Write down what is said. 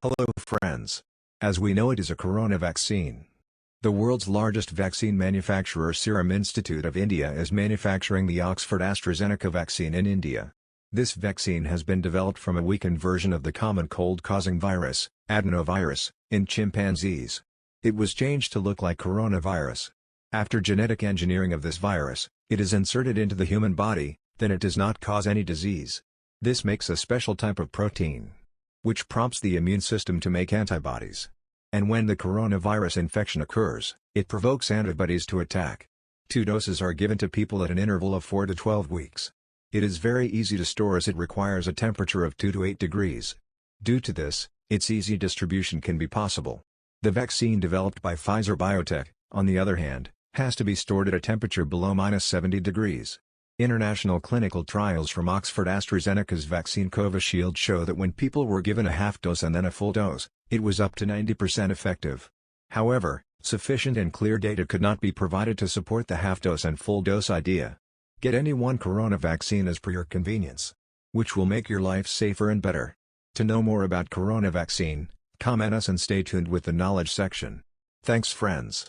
Hello friends. As we know, it is a corona vaccine. The world's largest vaccine manufacturer Serum Institute of India is manufacturing the Oxford AstraZeneca vaccine in India. This vaccine has been developed from a weakened version of the common cold-causing virus, adenovirus, in chimpanzees. It was changed to look like coronavirus. After genetic engineering of this virus, it is inserted into the human body, then it does not cause any disease. This makes a special type of protein, which prompts the immune system to make antibodies. And when the coronavirus infection occurs, it provokes antibodies to attack. 2 doses are given to people at an interval of 4 to 12 weeks. It is very easy to store as it requires a temperature of 2 to 8 degrees. Due to this, its easy distribution can be possible. The vaccine developed by Pfizer Biotech, on the other hand, has to be stored at a temperature below -70 degrees. International clinical trials from Oxford AstraZeneca's vaccine Covishield show that when people were given a half dose and then a full dose, it was up to 90% effective. However, sufficient and clear data could not be provided to support the half dose and full dose idea. Get any one corona vaccine as per your convenience, which will make your life safer and better. To know more about corona vaccine, comment us and stay tuned with the knowledge section. Thanks friends.